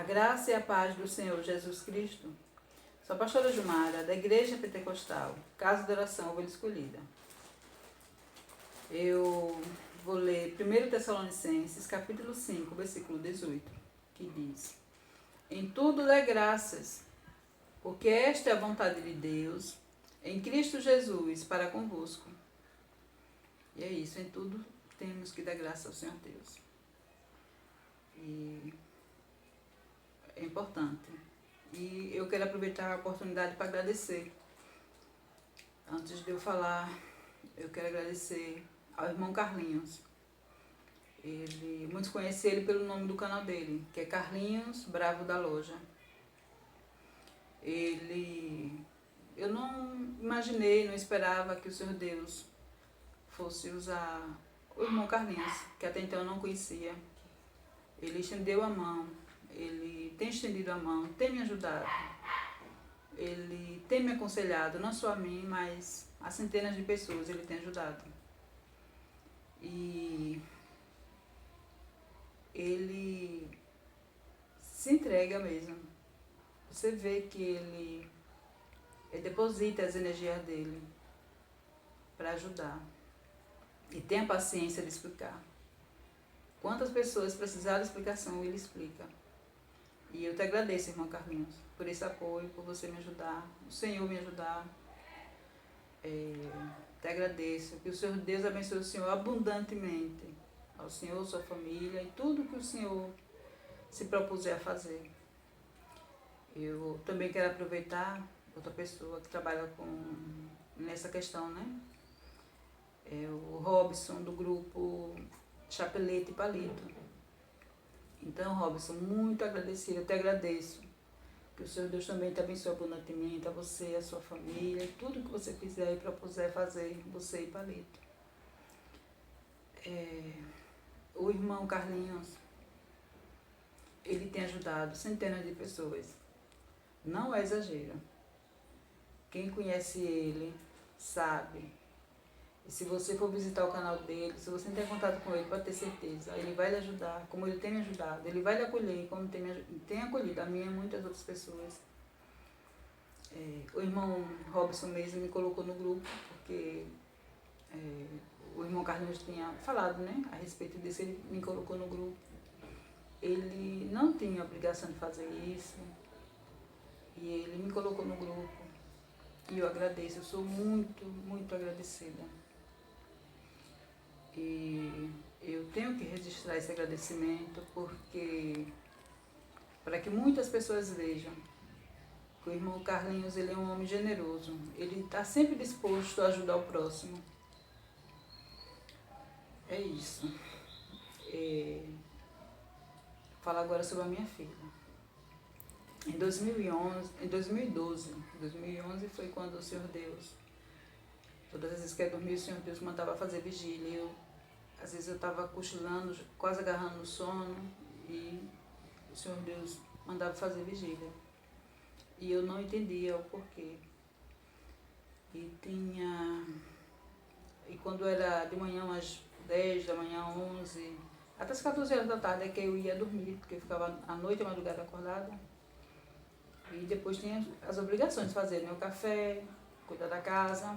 A graça e a paz do Senhor Jesus Cristo. Sou a pastora Jumara, da Igreja Pentecostal, Casa de Oração Ovelha Escolhida. Eu vou ler 1 Tessalonicenses, capítulo 5, versículo 18, que diz: Em tudo dê graças, porque esta é a vontade de Deus, em Cristo Jesus, para convosco. E é isso, em tudo temos que dar graça ao Senhor Deus. E é importante. E eu quero aproveitar a oportunidade para agradecer. Antes de eu falar, eu quero agradecer ao irmão Carlinhos. Muitos conhecem ele pelo nome do canal dele, que é Carlinhos Bravo da Loja. Eu não imaginei, não esperava que o Senhor Deus fosse usar o irmão Carlinhos, que até então eu não conhecia. Ele estendeu a mão, ele tem estendido a mão, tem me ajudado. Ele tem me aconselhado, não só a mim, mas a centenas de pessoas ele tem ajudado. E ele se entrega mesmo. Você vê que ele deposita as energias dele para ajudar. E tem a paciência de explicar. Quantas pessoas precisaram de explicação, ele explica. E eu te agradeço, irmão Carlinhos, por esse apoio, por você me ajudar, o Senhor me ajudar. Te agradeço. Que o Senhor Deus abençoe o Senhor abundantemente. Ao Senhor, sua família e tudo que o Senhor se propuser a fazer. Eu também quero aproveitar outra pessoa que trabalha nessa questão, né? É o Robson, do grupo Chapelete e Palito. Então, Robson, muito agradecida, eu te agradeço. Que o Senhor Deus também te abençoe abundantemente, a você, a sua família, tudo que você quiser e propuser fazer, você e Palito. O irmão Carlinhos, ele tem ajudado centenas de pessoas. Não é exagero. Quem conhece ele sabe. E se você for visitar o canal dele, se você entrar em contato com ele, pode ter certeza, ele vai lhe ajudar, como ele tem me ajudado, ele vai lhe acolher, como tem acolhido a mim e muitas outras pessoas. O irmão Robson mesmo me colocou no grupo, porque o irmão Carlinhos tinha falado, né, a respeito disso, ele me colocou no grupo. Ele não tinha obrigação de fazer isso, e ele me colocou no grupo, e eu agradeço, eu sou muito, muito agradecida. E eu tenho que registrar esse agradecimento porque para que muitas pessoas vejam que o irmão Carlinhos ele é um homem generoso. Ele está sempre disposto a ajudar o próximo. É isso. Vou falar agora sobre a minha filha. Em 2012 foi quando o Senhor Deus, todas as vezes que eu dormia, o Senhor Deus mandava fazer vigília. Às vezes eu estava cochilando, quase agarrando no sono, e o Senhor Deus mandava fazer vigília. E eu não entendia o porquê. E quando era de manhã, umas 10 da manhã, 11, até as 14 horas da tarde é que eu ia dormir, porque eu ficava a noite, a madrugada acordada. E depois tinha as obrigações de fazer, né? O café, cuidar da casa.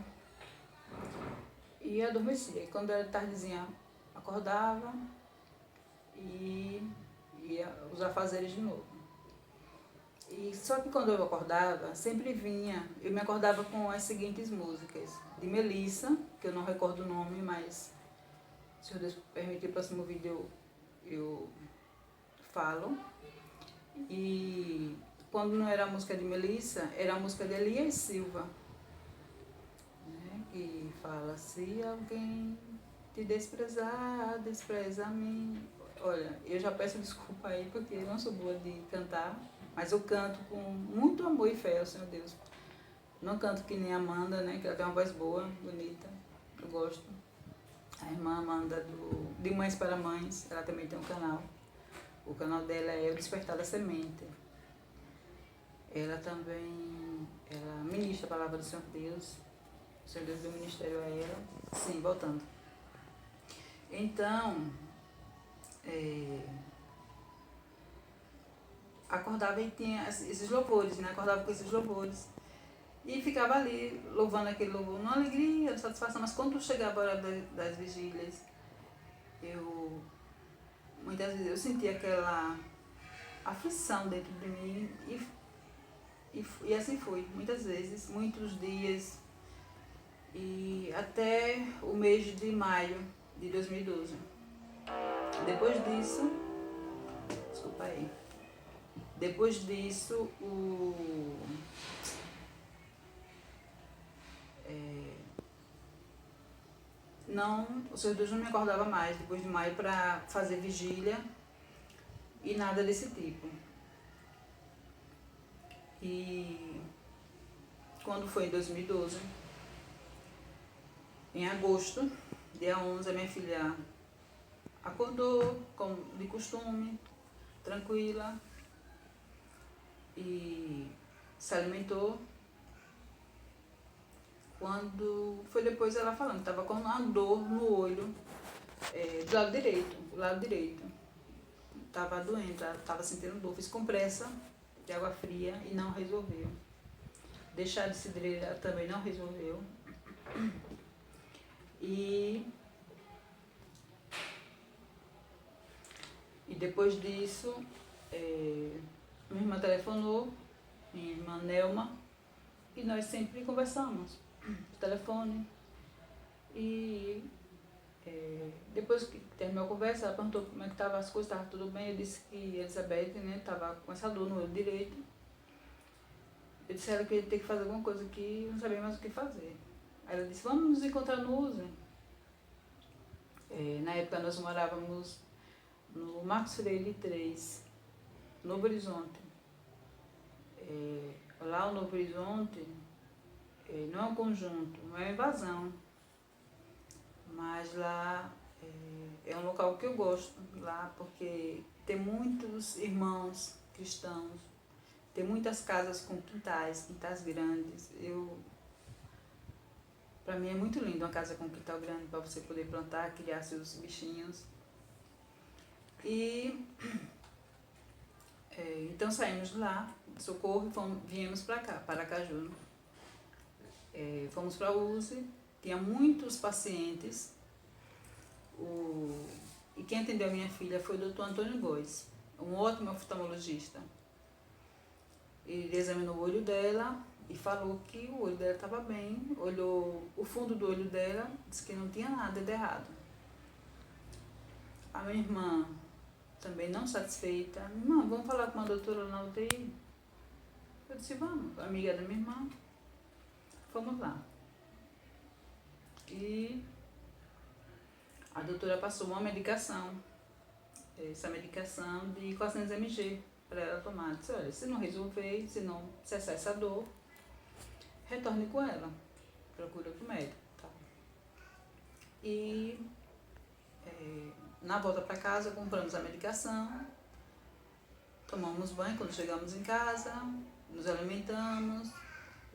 E adormecia. E quando era tardezinha, acordava e ia os afazeres de novo. E só que quando eu acordava, sempre eu me acordava com as seguintes músicas. De Melissa, que eu não recordo o nome, mas se o Deus permitir, o próximo vídeo eu falo. E quando não era a música de Melissa, era a música de Elias Silva, né? Que fala: se alguém te desprezar, despreza a mim. Olha, eu já peço desculpa aí, porque eu não sou boa de cantar, mas eu canto com muito amor e fé ao Senhor Deus. Não canto que nem a Amanda, né, que ela tem uma voz boa, bonita, eu gosto. A irmã Amanda, de Mães para Mães, ela também tem um canal. O canal dela é O Despertar da Semente. Ela também, ela ministra a palavra do Senhor Deus. O Senhor Deus deu ministério a ela. Sim, voltando. Então, acordava e tinha esses louvores, né? Acordava com esses louvores. E ficava ali, louvando aquele louvor, uma alegria, uma satisfação. Mas quando chegava a hora das vigílias, muitas vezes eu sentia aquela aflição dentro de mim e assim foi, muitas vezes, muitos dias, e até o mês de maio de 2012. Depois disso, desculpa aí, depois disso, o Senhor Deus não me acordava mais depois de maio para fazer vigília e nada desse tipo. E quando foi em 2012, em agosto, dia 11, a minha filha acordou, como de costume, tranquila, e se alimentou. Quando foi depois ela falando, estava com uma dor no olho, do lado direito, Estava doente, estava sentindo dor, fiz compressa de água fria e não resolveu. Deixar de cidreira também não resolveu. E depois disso, minha irmã telefonou, minha irmã Nelma, e nós sempre conversamos por telefone. E depois que terminou a conversa, ela perguntou como é que estavam as coisas, estava tudo bem. Eu disse que Elizabeth, né, estava com essa dor no olho direito. Eu disse a ela que ia ter que fazer alguma coisa que não sabia mais o que fazer. Aí ela disse, vamos nos encontrar no USA. Na época nós morávamos no Marcos Freire 3, Novo Horizonte. Lá o Novo Horizonte não é um conjunto, não é uma invasão, mas lá é um local que eu gosto lá, porque tem muitos irmãos cristãos, tem muitas casas com quintais grandes. Para mim é muito lindo uma casa com quintal grande para você poder plantar, criar seus bichinhos. E então saímos de lá, de Socorro, e viemos para cá, para Aracaju. Fomos para a USE, tinha muitos pacientes. E quem atendeu a minha filha foi o Dr. Antônio Góes, um ótimo oftalmologista. Ele examinou o olho dela e falou que o olho dela estava bem, olhou o fundo do olho dela, disse que não tinha nada de errado. A minha irmã, também não satisfeita, irmã, vamos falar com uma doutora na UTI? Eu disse, vamos, amiga da minha irmã, fomos lá. E a doutora passou uma medicação, essa medicação de 400 mg para ela tomar. Disse, olha, se não resolver, se não cessar essa dor, retorne com ela, procure outro médico. Tá? E na volta para casa compramos a medicação, tomamos banho quando chegamos em casa, nos alimentamos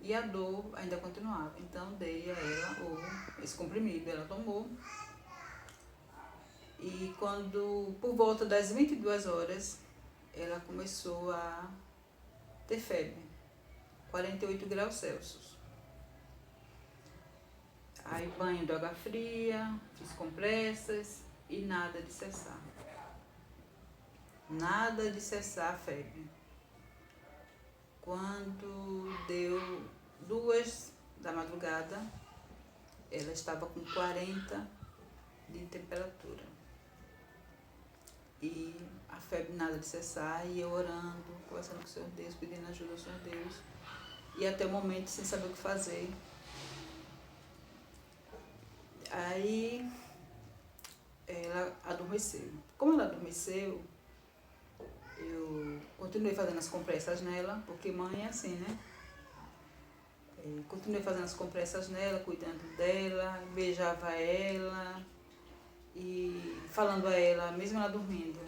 e a dor ainda continuava. Então dei a ela esse comprimido, ela tomou. E quando, por volta das 22 horas, ela começou a ter febre, 48 graus Celsius. Aí banho de água fria, fiz compressas e nada de cessar. Nada de cessar a febre. Quando deu 2 da madrugada, ela estava com 40 de temperatura. E a febre nada de cessar, e eu orando, conversando com o Senhor Deus, pedindo ajuda ao Senhor Deus. E até o momento sem saber o que fazer. Aí ela adormeceu. Como ela adormeceu, eu continuei fazendo as compressas nela, porque mãe é assim, né? Continuei fazendo as compressas nela, cuidando dela, beijava ela e falando a ela, mesmo ela dormindo,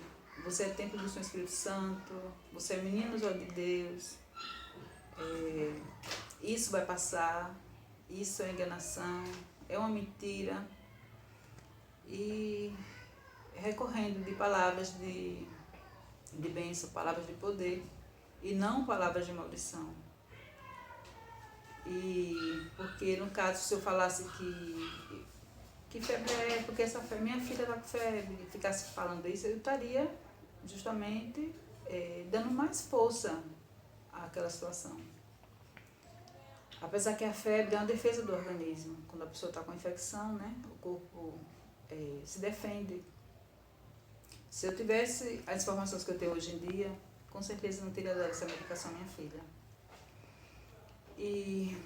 você é templo do Senhor Espírito Santo, você é menino dos olhos de Deus, isso vai passar, isso é enganação, é uma mentira. E recorrendo de palavras de bênção, palavras de poder, e não palavras de maldição. E porque no caso, se eu falasse que febre é, porque essa febre, minha filha está com febre, e ficasse falando isso, eu estaria justamente dando mais força àquela situação. Apesar que a febre é uma defesa do organismo. Quando a pessoa está com infecção, né, o corpo se defende. Se eu tivesse as informações que eu tenho hoje em dia, com certeza não teria dado essa medicação à minha filha. E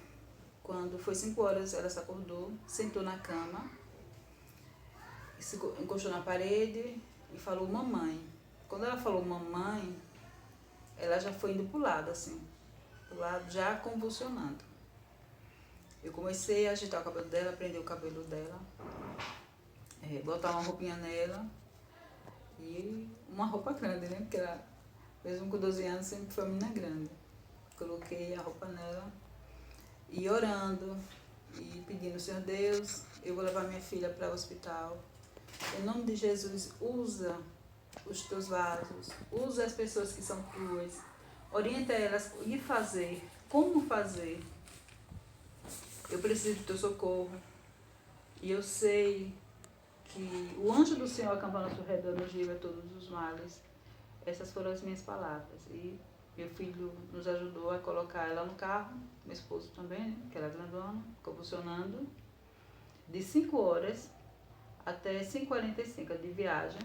quando foi 5 horas, ela se acordou, sentou na cama, se encostou na parede e falou mamãe. Quando ela falou mamãe, ela já foi indo pro lado, assim, pro lado, já convulsionando. Eu comecei a agitar o cabelo dela, prender o cabelo dela, botar uma roupinha nela e uma roupa grande, né? Porque ela, mesmo com 12 anos, sempre foi uma menina grande. Coloquei a roupa nela e orando e pedindo, Senhor Deus, eu vou levar minha filha para o hospital. Em nome de Jesus, usa os teus vasos, usa as pessoas que são tuas, orienta elas o que fazer, como fazer. Eu preciso do teu socorro e eu sei que o anjo do Senhor acampa ao nosso redor, nos livra todos os males. Essas foram as minhas palavras. E meu filho nos ajudou a colocar ela no carro, meu esposo também, né, que era grandona, convulsionando, de 5 horas até 5h45 de viagem.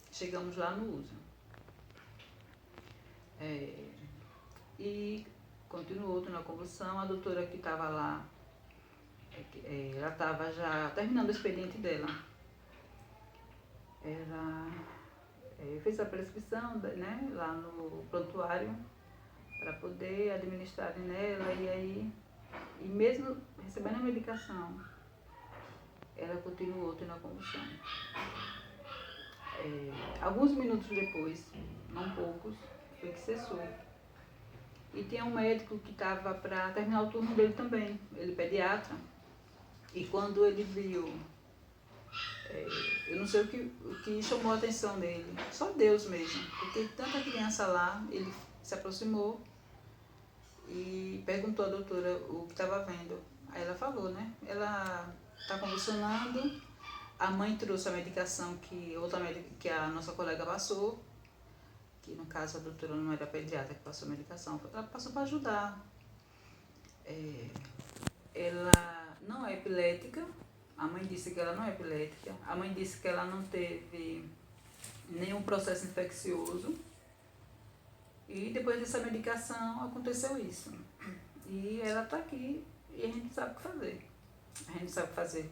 Chegamos lá no USA. E continuou na convulsão. A doutora que estava lá, ela estava já terminando o expediente dela. Ela fez a prescrição, né, lá no prontuário para poder administrar nela. E aí, e mesmo recebendo a medicação, ela continuou tendo a convulsão. Alguns minutos depois, não poucos, foi que cessou. E tinha um médico que estava para terminar o turno dele também, ele pediatra. E quando ele viu, eu não sei o que chamou a atenção dele, só Deus mesmo, porque tanta criança lá, ele se aproximou e perguntou à doutora o que estava vendo. Aí ela falou, né? Ela está convulsionando, a mãe trouxe a medicação que a nossa colega passou, que no caso a doutora não era pediatra que passou a medicação, ela passou para ajudar. Ela não é epilética, a mãe disse que ela não é epilética, a mãe disse que ela não teve nenhum processo infeccioso, e depois dessa medicação aconteceu isso. E ela está aqui e a gente sabe o que fazer. A gente sabe fazer.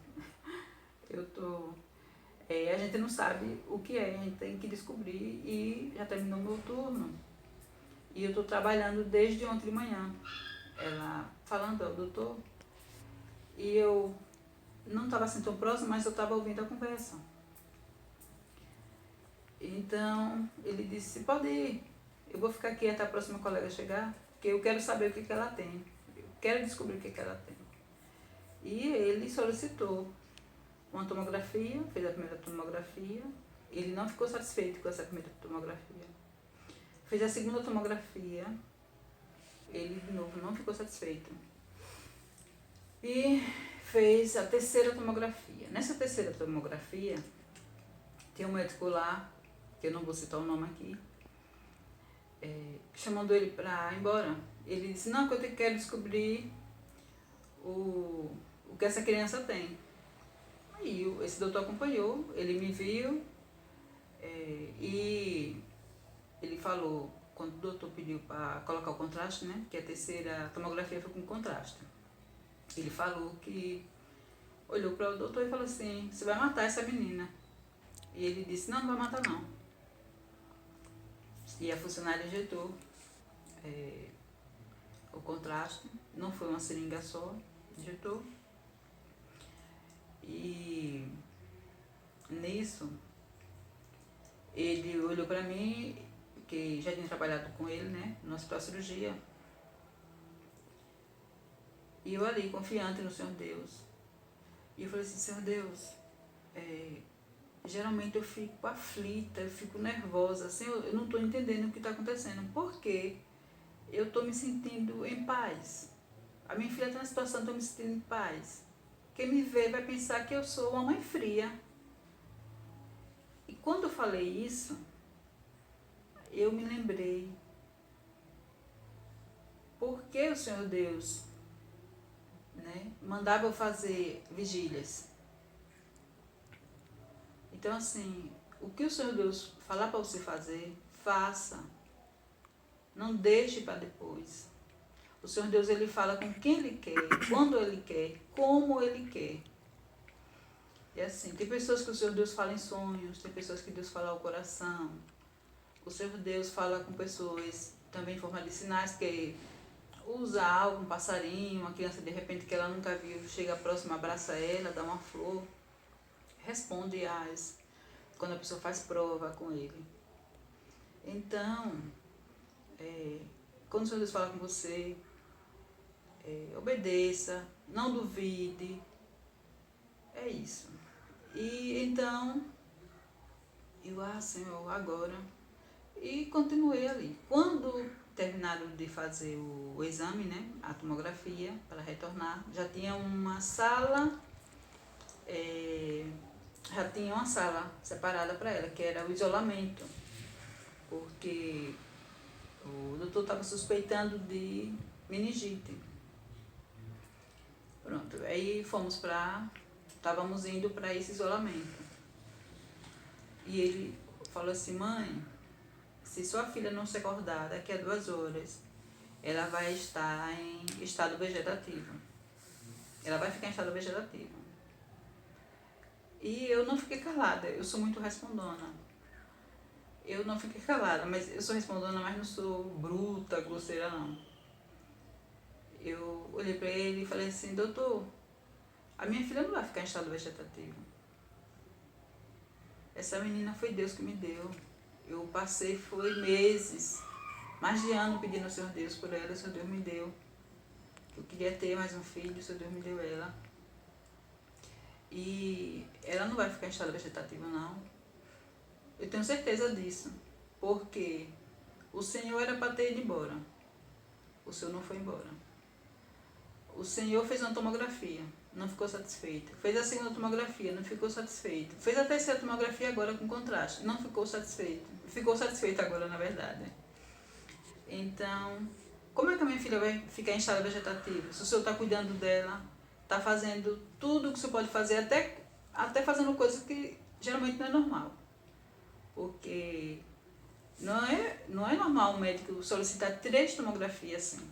A gente não sabe o que é, a gente tem que descobrir e já terminou meu turno. E eu estou trabalhando desde ontem de manhã. Ela falando ao doutor, e eu não estava assim tão próximo, mas eu estava ouvindo a conversa. Então, ele disse, pode ir, eu vou ficar aqui até a próxima colega chegar, porque eu quero saber o que ela tem. Eu quero descobrir o que ela tem. E ele solicitou uma tomografia, fez a primeira tomografia, ele não ficou satisfeito com essa primeira tomografia. Fez a segunda tomografia, ele de novo não ficou satisfeito. E fez a terceira tomografia. Nessa terceira tomografia, tem um médico lá, que eu não vou citar o nome aqui, chamando ele para ir embora. Ele disse, não, que eu quero descobrir o que essa criança tem. Aí esse doutor acompanhou, ele me viu e ele falou, quando o doutor pediu para colocar o contraste, né, que a terceira tomografia foi com contraste, ele falou que olhou para o doutor e falou assim, você vai matar essa menina. E ele disse, não vai matar não. E a funcionária injetou o contraste, não foi uma seringa só, injetou. E nisso, ele olhou para mim, que já tinha trabalhado com ele, né, no hospital de cirurgia. E eu ali, confiante no Senhor Deus. E eu falei assim, Senhor Deus, geralmente eu fico aflita, eu fico nervosa, assim, eu não estou entendendo o que está acontecendo. Por quê eu estou me sentindo em paz. A minha filha está numa situação, estou me sentindo em paz. Quem me vê vai pensar que eu sou uma mãe fria. E quando eu falei isso, eu me lembrei. Por que o Senhor Deus, né, mandava eu fazer vigílias? Então, assim, o que o Senhor Deus falar para você fazer, faça. Não deixe para depois. O Senhor Deus, Ele fala com quem Ele quer, quando Ele quer, como Ele quer. E assim, tem pessoas que o Senhor Deus fala em sonhos, tem pessoas que Deus fala ao coração. O Senhor Deus fala com pessoas também em forma de sinais, que usa algo, um passarinho, uma criança de repente que ela nunca viu, chega próxima, abraça ela, dá uma flor. Responde quando a pessoa faz prova com Ele. Então, quando o Senhor Deus fala com você, obedeça, não duvide, é isso. E então, Senhor, agora, e continuei ali. Quando terminaram de fazer o exame, né, a tomografia, para retornar, já tinha uma sala separada para ela, que era o isolamento, porque o doutor estava suspeitando de meningite. Pronto, aí estávamos indo para esse isolamento. E ele falou assim: mãe, se sua filha não se acordar daqui a 2 horas, ela vai estar em estado vegetativo. Ela vai ficar em estado vegetativo. E eu não fiquei calada, eu sou muito respondona. Eu não fiquei calada, mas eu sou respondona, mas não sou bruta, grosseira, não. Eu olhei para ele e falei assim: doutor, a minha filha não vai ficar em estado vegetativo. Essa menina foi Deus que me deu. Eu passei, foi meses, mais de ano pedindo ao Senhor Deus por ela, o Senhor Deus me deu. Eu queria ter mais um filho, o Senhor Deus me deu ela. E ela não vai ficar em estado vegetativo, não. Eu tenho certeza disso, porque o Senhor era para ter ido embora. O Senhor não foi embora. O Senhor fez uma tomografia, não ficou satisfeito. Fez a segunda tomografia, não ficou satisfeito. Fez a terceira tomografia agora com contraste, não ficou satisfeito. Ficou satisfeito agora, na verdade. Então, como é que a minha filha vai ficar em estado vegetativo? Se o Senhor está cuidando dela, está fazendo tudo o que o Senhor pode fazer, até fazendo coisas que geralmente não é normal. Porque não é normal o médico solicitar 3 tomografias assim.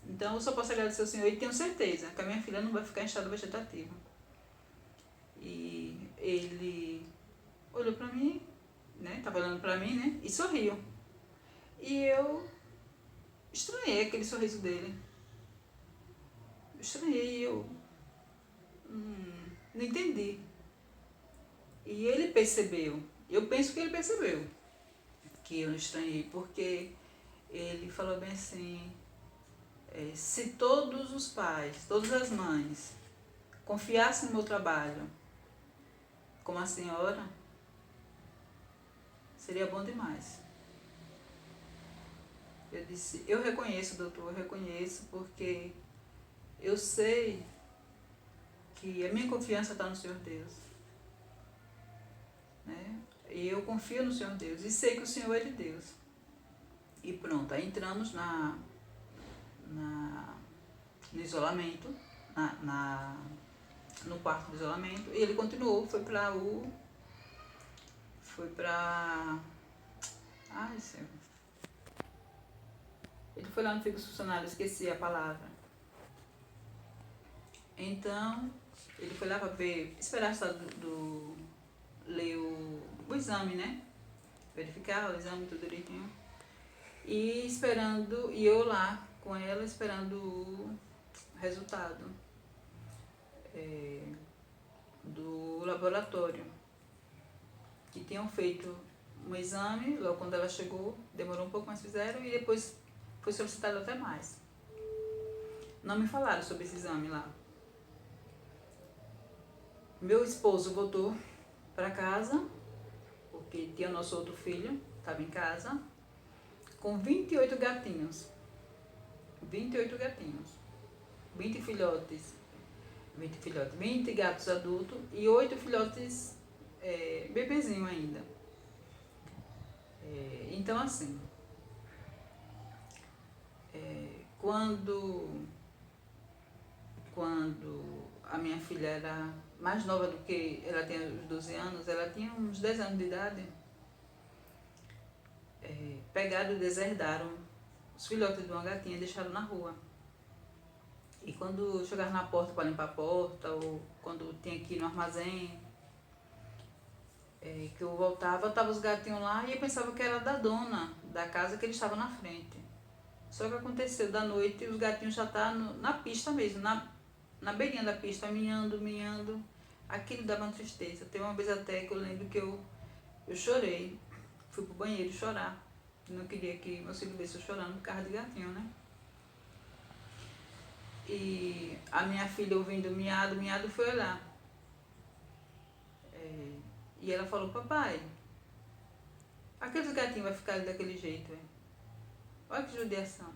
Então, eu só posso agradecer ao Senhor e tenho certeza que a minha filha não vai ficar em estado vegetativo. E ele olhou para mim, né? Estava olhando para mim, né? E sorriu. E eu estranhei aquele sorriso dele. Eu não entendi. E ele percebeu. Eu penso que ele percebeu que eu estranhei, porque ele falou bem assim: se todos os pais, todas as mães confiassem no meu trabalho como a senhora, seria bom demais. Eu disse: eu reconheço, doutor, eu reconheço, porque eu sei que a minha confiança está no Senhor Deus, né? E eu confio no Senhor Deus e sei que o Senhor é de Deus. E pronto, aí entramos no isolamento, no quarto de isolamento, e ele continuou, ai, Senhor. Ele foi lá no fixo funcionário, esqueci a palavra. Então, ele foi lá para esperar ler o exame, né? Verificar o exame, tudo direitinho. E eu lá com ela, esperando o resultado do laboratório. Que tinham feito um exame, logo quando ela chegou, demorou um pouco, mas fizeram, e depois foi solicitado até mais. Não me falaram sobre esse exame lá. Meu esposo voltou para casa, porque tinha nosso outro filho, estava em casa, com 28 gatinhos. 28 gatinhos, 20 filhotes, 20 gatos adultos e 8 filhotes bebezinho ainda. Então assim, quando a minha filha era mais nova do que ela tinha os 12 anos, ela tinha uns 10 anos de idade, pegaram e deserdaram os filhotes de uma gatinha e deixaram na rua. E quando chegaram na porta para limpar a porta, ou quando tinha que ir no armazém, que eu voltava, estavam os gatinhos lá e eu pensava que era da dona da casa que eles estavam na frente. Só que aconteceu da noite e os gatinhos já estavam na pista mesmo, na beirinha da pista, miando. Aquilo dava uma tristeza. Teve uma vez até que eu lembro que eu chorei. Fui pro banheiro chorar. Não queria que meu filho visse eu chorando por causa de gatinho, né? E a minha filha ouvindo miado, foi olhar. E ela falou, papai, aqueles gatinhos vai ficar daquele jeito, hein? Olha que judiação.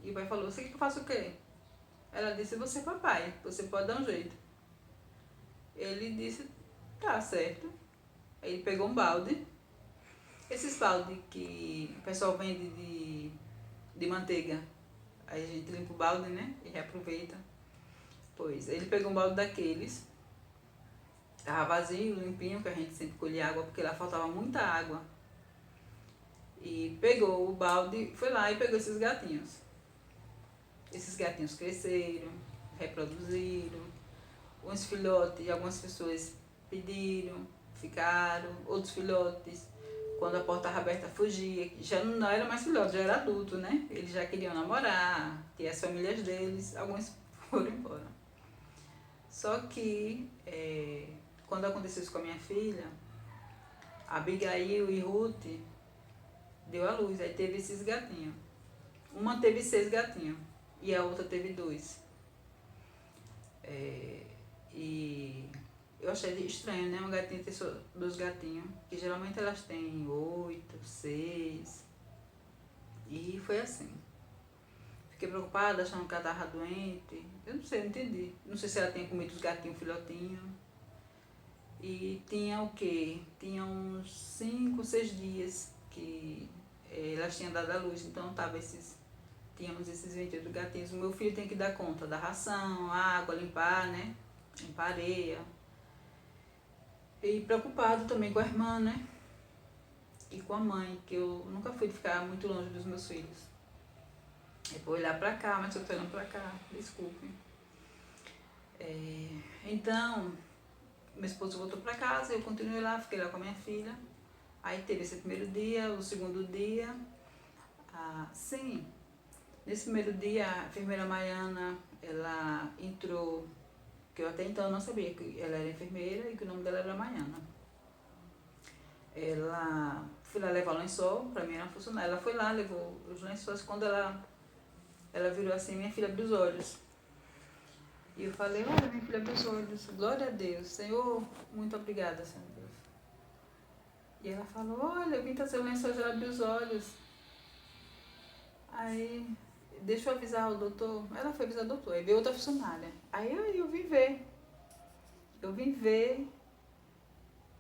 E o pai falou, você quer que eu faça o quê? Ela disse, você é papai, você pode dar um jeito. Ele disse, tá certo. Aí ele pegou um balde. Esses baldes que o pessoal vende de manteiga. Aí a gente limpa o balde, né? E reaproveita. Pois, ele pegou um balde daqueles. Tava vazio, limpinho, que a gente sempre colhia água, porque lá faltava muita água. E pegou o balde, foi lá e pegou esses gatinhos. Esses gatinhos cresceram, reproduziram. Uns filhotes, algumas pessoas pediram, ficaram. Outros filhotes, quando a porta estava aberta, fugia. Já não era mais filhote, já era adulto, né? Eles já queriam namorar, ter as famílias deles. Alguns foram embora. Só que, quando aconteceu isso com a minha filha, Abigail e Ruth deu à luz. Aí teve esses gatinhos. Uma teve 6 gatinhos e a outra teve 2. E eu achei estranho, né? Uma gatinha ter só 2 gatinhos, que geralmente elas têm 8, 6. E foi assim. Fiquei preocupada, achando que ela estava doente. Eu não sei, não entendi. Não sei se ela tinha comido os gatinhos filhotinhos. E tinha o quê? Tinha uns 5, 6 dias que elas tinham dado à luz. Então tínhamos esses 28 gatinhos. O meu filho tem que dar conta da ração, água, limpar, né? Limpar areia. E preocupado também com a irmã, né? E com a mãe, que eu nunca fui ficar muito longe dos meus filhos. Eu vou olhar pra cá, mas eu tô olhando pra cá, desculpe. Então, meu esposo voltou pra casa, eu continuei lá, fiquei lá com a minha filha. Aí teve esse primeiro dia, o segundo dia. Sim, nesse primeiro dia, a enfermeira Maiana, ela entrou, que eu até então não sabia que ela era enfermeira e que o nome dela era Maiana. Ela foi lá levar o lençol, pra mim era funcionária. Ela foi lá, levou os lençóis. Quando ela virou assim, minha filha abriu os olhos. E eu falei, olha, minha filha abriu os olhos, glória a Deus, Senhor, muito obrigada, Senhor Deus. E ela falou, olha, eu vim trazer o lençol, ela abriu os olhos. Aí, deixa eu avisar o doutor. Ela foi avisar o doutor, aí veio outra funcionária. Aí eu vim ver. Eu vim ver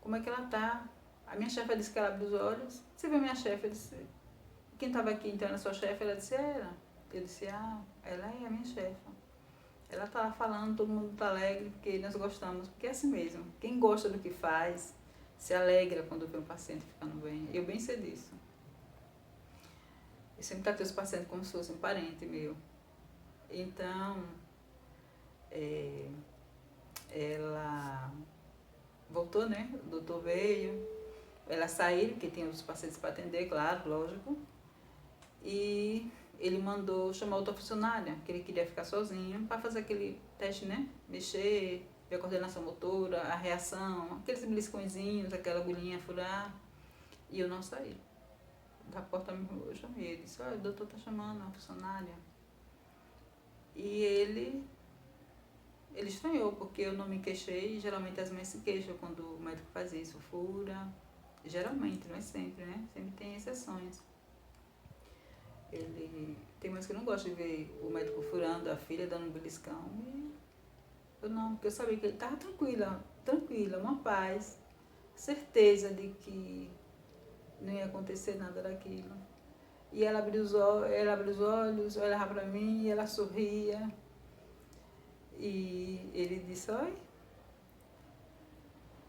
como é que ela tá. A minha chefe disse que ela abriu os olhos. Você viu a minha chefe? Eu disse, quem estava aqui então era a sua chefe? Ela disse, era. Eu disse, ela é a minha chefe. Ela tá lá falando, todo mundo tá alegre, porque nós gostamos. Porque é assim mesmo. Quem gosta do que faz, se alegra quando vê um paciente ficando bem. Eu bem sei disso. Eu sempre tratei os pacientes como se fosse um parente meu. Então, ela voltou, né? O doutor veio. Ela saiu, porque tinha os pacientes para atender, claro, lógico. E ele mandou chamar outra funcionária, que ele queria ficar sozinho, para fazer aquele teste, né? Mexer, ver a coordenação motora, a reação, aqueles beliscõezinhos, aquela agulhinha furar. E eu não saí. Da porta eu chamei, ele disse, olha, o doutor tá chamando a funcionária. E ele estranhou, porque eu não me queixei, geralmente as mães se queixam quando o médico faz isso, fura. Geralmente, não é sempre, né? Sempre tem exceções. Ele tem mais que não gosta de ver o médico furando a filha, dando um beliscão. E eu não, porque eu sabia que ele estava tranquila, uma paz, certeza de que não ia acontecer nada daquilo. E ela abriu os olhos, olhava para mim, e ela sorria. E ele disse, olha,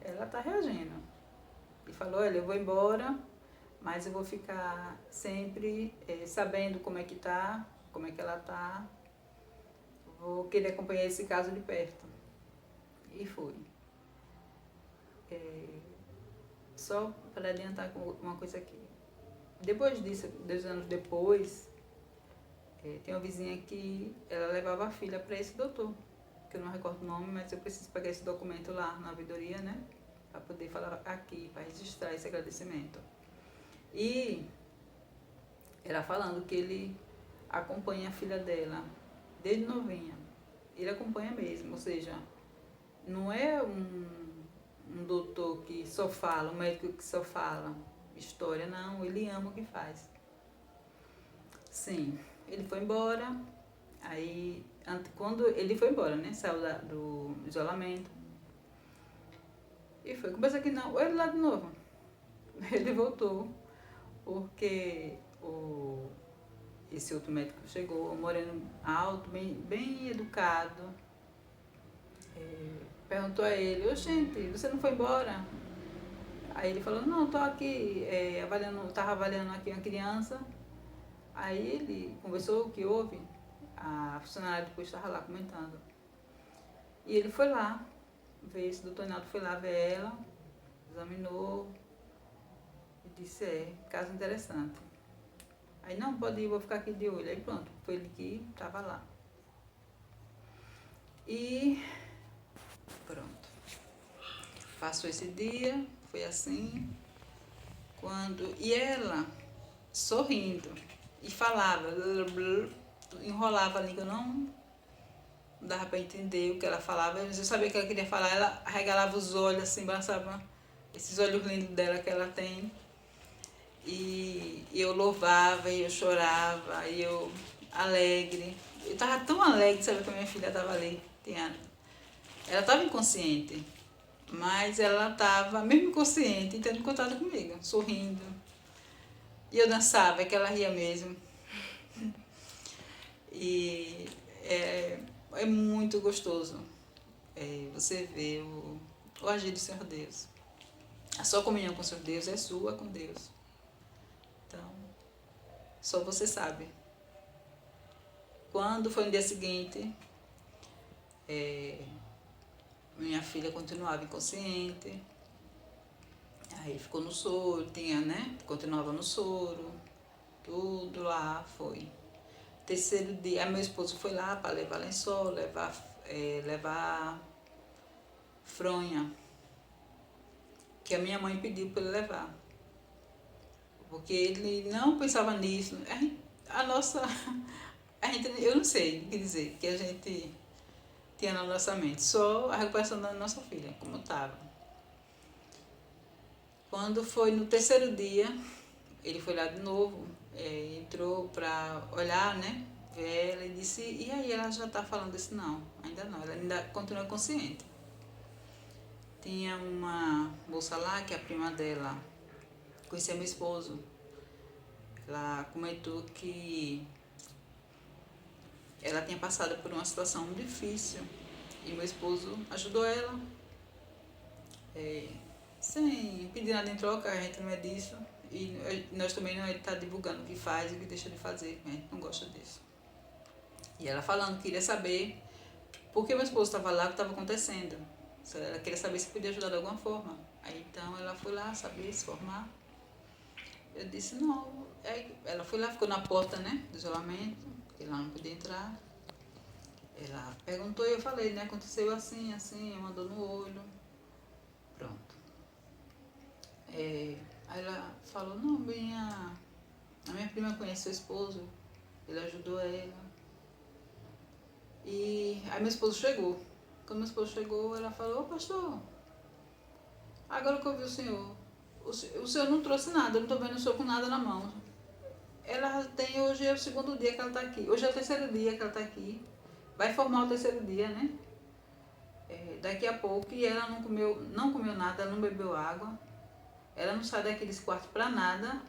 ela está reagindo. E falou, olha, eu vou embora, mas eu vou ficar sempre sabendo como é que tá, como é que ela tá. Vou querer acompanhar esse caso de perto. E foi. Só para adiantar uma coisa aqui. Depois disso, 2 anos depois, tem uma vizinha que ela levava a filha para esse doutor, que eu não recordo o nome, mas eu preciso pegar esse documento lá na ouvidoria, né? Para poder falar aqui, para registrar esse agradecimento. E ela falando que ele acompanha a filha dela desde novinha. Ele acompanha mesmo, ou seja, não é um doutor que só fala, um médico que só fala história, não, ele ama o que faz. Sim, ele foi embora, aí quando ele foi embora, né, saiu do isolamento, e foi, começa que não, ele lá de novo, ele voltou, porque esse outro médico chegou, moreno alto, bem educado, perguntou a ele, ô gente, você não foi embora? Aí ele falou, não, estou aqui estava avaliando aqui uma criança. Aí ele conversou o que houve, a funcionária depois estava lá comentando. E ele foi lá, ver esse doutor Naldo foi lá ver ela, examinou e disse, caso interessante. Aí não, pode ir, vou ficar aqui de olho. Aí pronto, foi ele que estava lá. E pronto. Passou esse dia, foi assim, e ela sorrindo e falava, enrolava a língua, não dava para entender o que ela falava, eu sabia que ela queria falar, ela arregalava os olhos assim, balançava esses olhos lindos dela que ela tem, e eu louvava, e eu chorava, e eu alegre, eu estava tão alegre de saber que a minha filha estava ali, ela estava inconsciente, mas ela estava, mesmo inconsciente, tendo contato comigo, sorrindo. E eu dançava, que ela ria mesmo. E é muito gostoso você ver o agir do Senhor Deus. A sua comunhão com o Senhor Deus é sua com Deus. Então, só você sabe. Quando foi no dia seguinte, minha filha continuava inconsciente, aí ficou no soro, continuava no soro, tudo lá foi. Terceiro dia, aí meu esposo foi lá para levar lençol, levar fronha, que a minha mãe pediu para ele levar. Porque ele não pensava nisso. Eu não sei o que dizer, que a gente tinha na nossa mente, só a recuperação da nossa filha, como estava. Quando foi no terceiro dia, ele foi lá de novo, entrou para olhar, né, ver ela e disse, e aí ela já está falando? Disse, não, ainda não, ela ainda continua consciente. Tinha uma moça lá, que é a prima dela, conhecia meu esposo. Ela comentou que ela tinha passado por uma situação muito difícil e meu esposo ajudou ela, sem pedir nada em troca, a gente não é disso. E nós também não está divulgando o que faz e o que deixa de fazer, a gente não gosta disso. E ela falando que queria saber por que meu esposo estava lá, o que estava acontecendo. Ela queria saber se podia ajudar de alguma forma. Aí então ela foi lá saber, se formar. Eu disse, não. Ela foi lá, ficou na porta, né, do isolamento, porque lá não podia entrar. Ela perguntou e eu falei, né, aconteceu assim, uma dor no olho. Pronto. Aí ela falou, não, a minha prima conhece seu esposo, ele ajudou ela. E aí meu esposo chegou. Quando meu esposo chegou, ela falou, ô pastor, agora que eu vi o senhor não trouxe nada, eu não estou vendo o senhor com nada na mão. Ela tem, hoje é o segundo dia que ela tá aqui. Hoje é o terceiro dia que ela tá aqui. Vai formar o terceiro dia, né? Daqui a pouco, e ela não comeu nada, ela não bebeu água. Ela não sai daqueles quartos pra nada.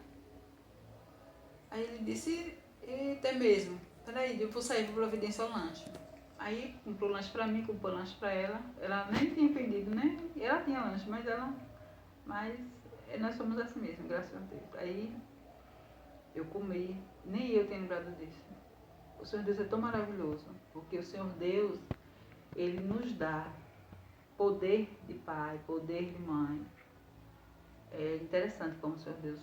Aí ele disse, eita, é mesmo. Peraí, eu vou sair, vou providenciar o lanche. Aí comprou lanche pra mim, comprou lanche pra ela. Ela nem tinha pedido, né? Ela tinha lanche, mas nós somos assim mesmo, graças a Deus. Aí eu comi, nem eu tenho lembrado disso. O Senhor Deus é tão maravilhoso, porque o Senhor Deus, Ele nos dá poder de pai, poder de mãe. É interessante como o Senhor Deus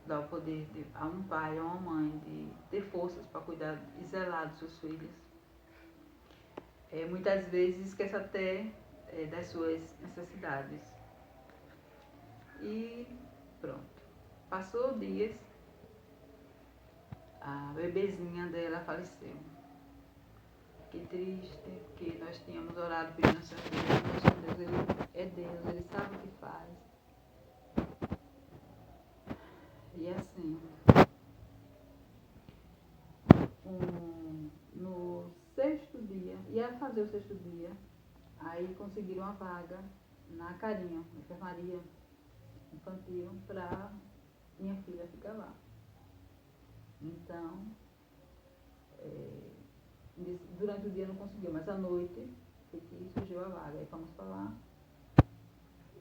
dá o poder a um pai, a uma mãe, de ter forças para cuidar e zelar dos seus filhos. Muitas vezes esquece até das suas necessidades. E pronto. Passou dias, a bebezinha dela faleceu. Que triste, porque nós tínhamos orado pedindo a Senhor Deus, mas Deus, Ele é Deus, Ele sabe o que faz. E assim, no sexto dia, ia fazer o sexto dia, aí conseguiram uma vaga na Carinha, na enfermaria infantil, para minha filha ficar lá. Então, durante o dia não conseguiu, mas à noite foi que surgiu a vaga. Aí fomos para lá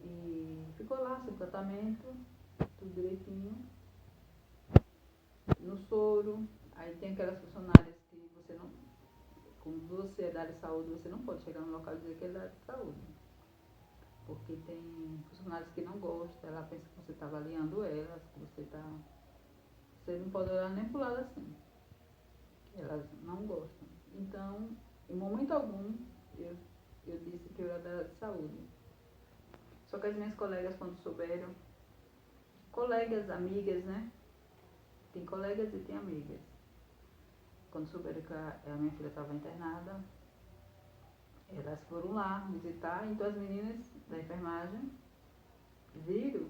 e ficou lá, sem tratamento, tudo direitinho. No soro, aí tem aquelas funcionárias que você não, como você é da área de saúde, você não pode chegar no local e dizer que é da área de saúde. Porque tem funcionários que não gostam, ela pensa que você está avaliando elas, que você não pode olhar nem pro lado assim. Elas não gostam. Então, em momento algum, eu disse que eu era da área de saúde. Só que as minhas colegas, quando souberam, colegas, amigas, né? Tem colegas e tem amigas. Quando souberam que a minha filha estava internada, elas foram lá visitar, então as meninas da enfermagem viram,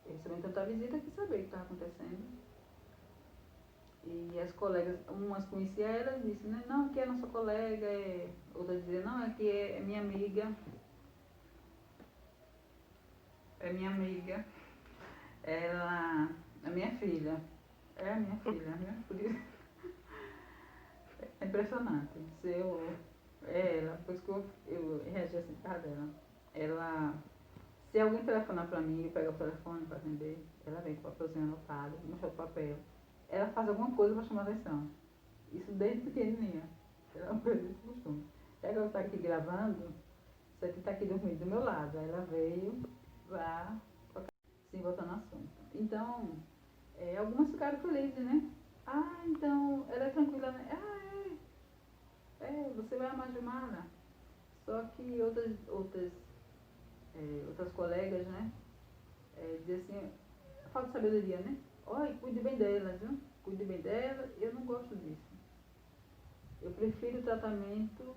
recebendo tanta visita que saber o que estava acontecendo. E as colegas, umas conheciam ela e disse, né, não, que é nossa colega, outra dizia, não, é que é minha amiga, ela é minha filha, né? Por isso é impressionante. Ela, depois que eu reagi assim por causa dela. Ela, se alguém telefonar pra mim, eu pego o telefone pra atender, ela vem com o papelzinho anotado, mostra o papel. Ela faz alguma coisa pra chamar atenção. Isso desde pequenininha. Ela é uma coisa desse costume. Já que ela tá aqui gravando, isso aqui tá aqui dormindo do meu lado. Aí ela veio pra sim, voltando ao assunto. Então, algumas ficaram felizes, né? Ah, então, ela é tranquila, né? Você vai amar Gilmara. Só que outras colegas, né? Dizem assim, falta de sabedoria, né? Olha, cuide bem delas, viu? Cuide bem delas. Eu não gosto disso. Eu prefiro o tratamento,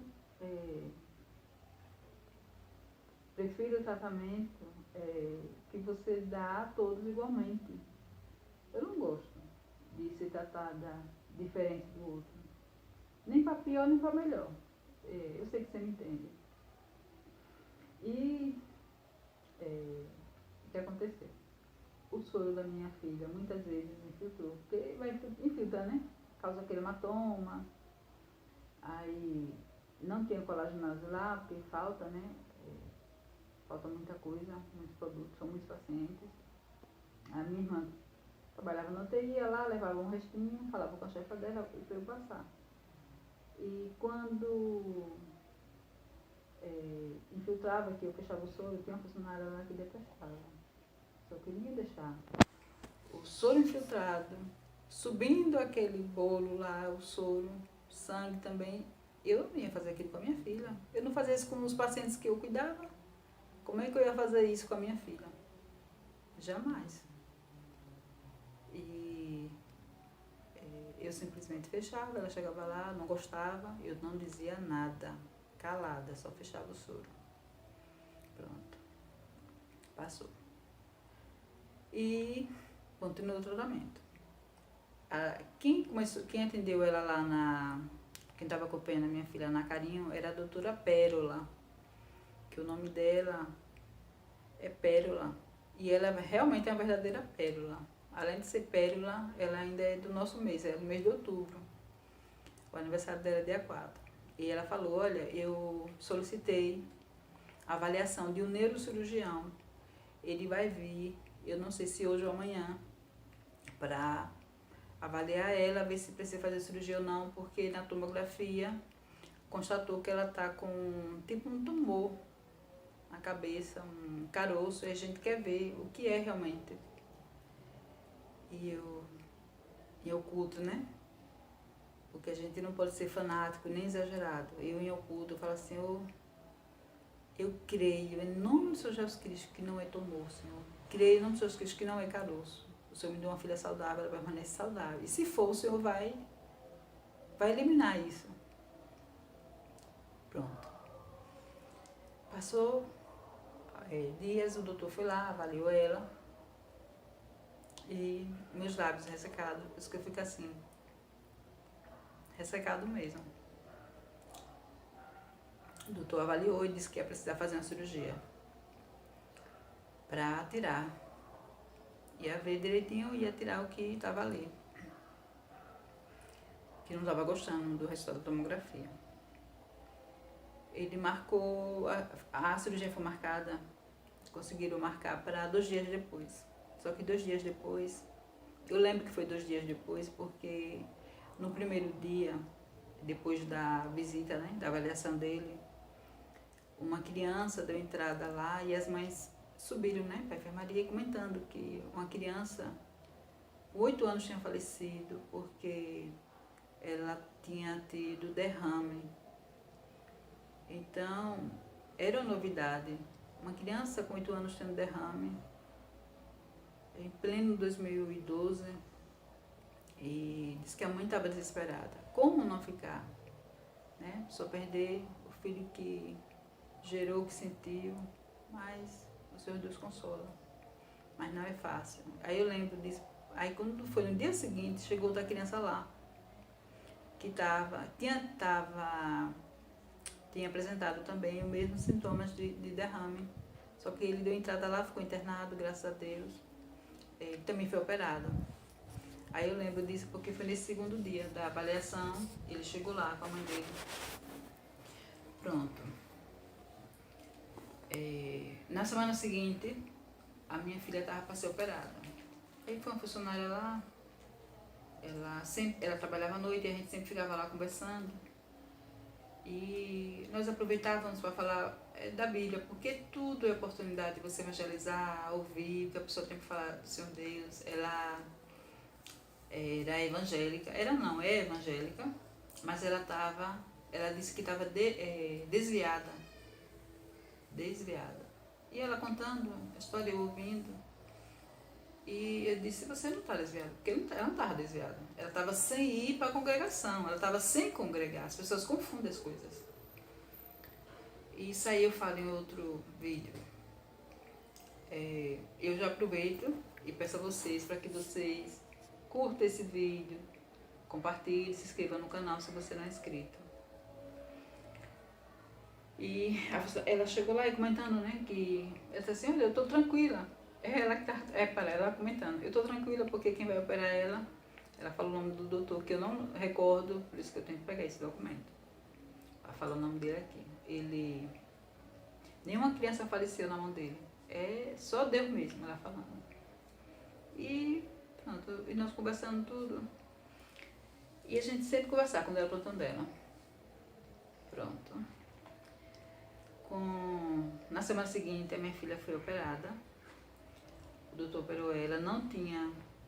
que você dá a todos igualmente. Eu não gosto de ser tratada diferente do outro. Nem para pior, nem para melhor. Eu sei que você me entende. E o que aconteceu? O soro da minha filha muitas vezes infiltrou, porque vai infiltrar, né? Causa aquele hematoma. Aí não tinha colagenase lá, porque falta, né? Falta muita coisa, muitos produtos, são muitos pacientes. A minha irmã trabalhava na UTI, ia lá, levava um restinho, falava com a chefa dela para eu passar. E quando infiltrava, que eu fechava o soro, tinha uma funcionária lá que detestava. Só queria deixar o soro infiltrado, subindo aquele bolo lá, o soro, sangue também. Eu não ia fazer aquilo com a minha filha. Eu não fazia isso com os pacientes que eu cuidava. Como é que eu ia fazer isso com a minha filha? Jamais. E eu simplesmente fechava, ela chegava lá, não gostava, eu não dizia nada, calada, só fechava o soro. Pronto. Passou. E continuou o tratamento. Quem atendeu ela lá quem estava acompanhando a minha filha na Carinho era a doutora Pérola, que o nome dela é Pérola. E ela realmente é uma verdadeira pérola. Além de ser pérola, ela ainda é do nosso mês, é do mês de outubro. O aniversário dela é dia 4. E ela falou, olha, eu solicitei a avaliação de um neurocirurgião. Ele vai vir, eu não sei se hoje ou amanhã, para avaliar ela, ver se precisa fazer cirurgia ou não, porque na tomografia constatou que ela está com tipo um tumor na cabeça, um caroço, e a gente quer ver o que é realmente. E em oculto, né? Porque a gente não pode ser fanático nem exagerado. Eu em oculto, eu falo assim, eu creio em nome do Senhor Jesus Cristo que não é tumor, Senhor. Creio em nome do Senhor Jesus Cristo que não é caroço. O Senhor me deu uma filha saudável, ela permanece saudável. E se for, o Senhor vai eliminar isso. Pronto. Passou dias, o doutor foi lá, avaliou ela. E meus lábios ressecados, por isso que eu fico assim. Ressecado mesmo. O doutor avaliou e disse que ia precisar fazer uma cirurgia para tirar. Ia ver direitinho e ia tirar o que estava ali. Que não estava gostando do resultado da tomografia. Ele marcou, a cirurgia foi marcada, conseguiram marcar para 2 dias depois. Só que 2 dias depois, eu lembro que foi 2 dias depois, porque no primeiro dia, depois da visita, né, da avaliação dele, uma criança deu entrada lá e as mães subiram, né, para a enfermaria comentando que uma criança, 8 anos, tinha falecido porque ela tinha tido derrame. Então, era uma novidade. Uma criança com 8 anos tendo derrame, em pleno 2012, e disse que a mãe estava desesperada. Como não ficar? Né? Só perder o filho que gerou, que sentiu, mas o Senhor Deus consola. Mas não é fácil. Aí eu lembro disso. Aí quando foi no dia seguinte, chegou outra criança lá, que tinha apresentado também os mesmos sintomas de derrame. Só que ele deu entrada lá, ficou internado, graças a Deus. Ele também foi operado. Aí eu lembro disso porque foi nesse segundo dia da avaliação, ele chegou lá com a mãe dele. Pronto. Na semana seguinte, a minha filha estava para ser operada. Aí foi uma funcionária lá, ela trabalhava à noite e a gente sempre ficava lá conversando. E nós aproveitávamos para falar da Bíblia, porque tudo é oportunidade de você evangelizar, ouvir o que a pessoa tem que falar do Senhor Deus. Ela era evangélica, é evangélica, mas ela disse que estava desviada. E ela contando a história, eu ouvindo. E eu disse, você não está desviada, porque ela não estava desviada. Ela estava sem ir para a congregação, ela estava sem congregar. As pessoas confundem as coisas. E isso aí eu falo em outro vídeo. Eu já aproveito e peço a vocês para que vocês curtam esse vídeo, compartilhem, se inscrevam no canal se você não é inscrito. E ela chegou lá e comentando, né, que ela disse assim, olha, eu estou tranquila. Ela comentando, eu estou tranquila porque quem vai operar ela falou o nome do doutor, que eu não recordo, por isso que eu tenho que pegar esse documento. Ela falou o nome dele aqui. Nenhuma criança faleceu na mão dele, é só Deus mesmo, ela falando. E pronto, e nós conversando tudo. E a gente sempre conversava quando era o plantão dela. Pronto. Na semana seguinte, a minha filha foi operada. O doutor operou ela,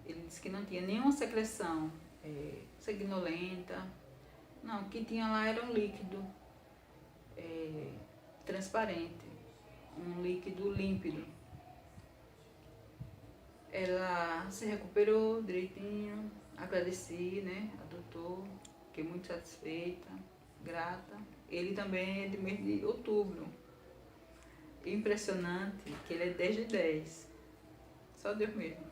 ele disse que não tinha nenhuma secreção sanguinolenta. Não, o que tinha lá era um líquido transparente, um líquido límpido. Ela se recuperou direitinho, agradeci, né, ao doutor, fiquei muito satisfeita, grata. Ele também é de mês de outubro. Impressionante que ele é 10 de 10. Só Deus mesmo.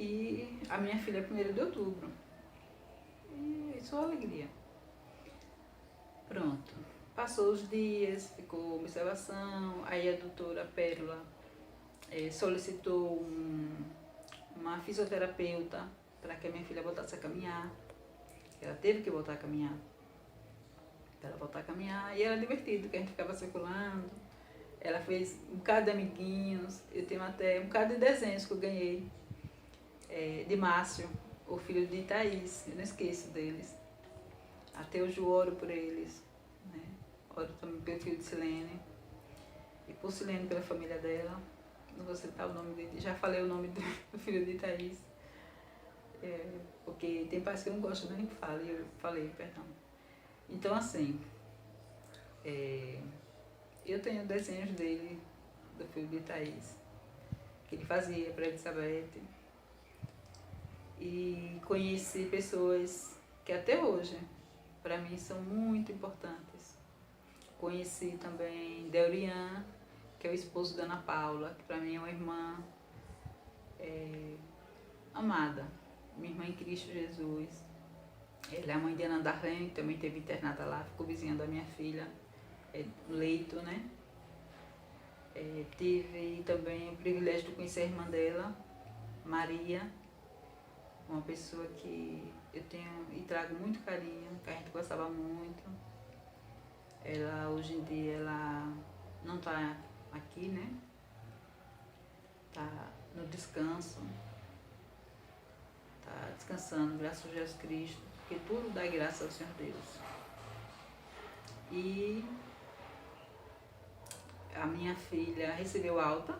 E a minha filha é 1º de outubro. E só alegria. Pronto. Passou os dias, ficou observação, aí a doutora Pérola solicitou uma fisioterapeuta para que a minha filha voltasse a caminhar. Ela teve que voltar a caminhar. Para ela voltar a caminhar. E era divertido, que a gente ficava circulando. Ela fez um bocado de amiguinhos. Eu tenho até um bocado de desenhos que eu ganhei. De Márcio, o filho de Thaís. Eu não esqueço deles. Até hoje eu oro por eles. Né? Oro também pelo filho de Silene. E por Silene, pela família dela. Não vou citar o nome dele. Já falei o nome do filho de Thaís. Porque tem pais que eu não gosto nem que fale. Eu falei, perdão. Então, assim, eu tenho desenhos dele, do filho de Thaís, que ele fazia para Elizabeth. E conheci pessoas que até hoje, para mim, são muito importantes. Conheci também Deurian, que é o esposo da Ana Paula, que para mim é uma irmã amada, minha irmã em Cristo Jesus. Ela é a mãe de Ana Darlene, que também teve internada lá, ficou vizinha da minha filha, no leito, né? Tive também o privilégio de conhecer a irmã dela, Maria, uma pessoa que eu tenho e trago muito carinho, que a gente gostava muito. Ela, hoje em dia, ela não está aqui, né? Está no descanso, está descansando, graças a Jesus Cristo. Porque tudo dá graça ao Senhor Deus. E a minha filha recebeu alta.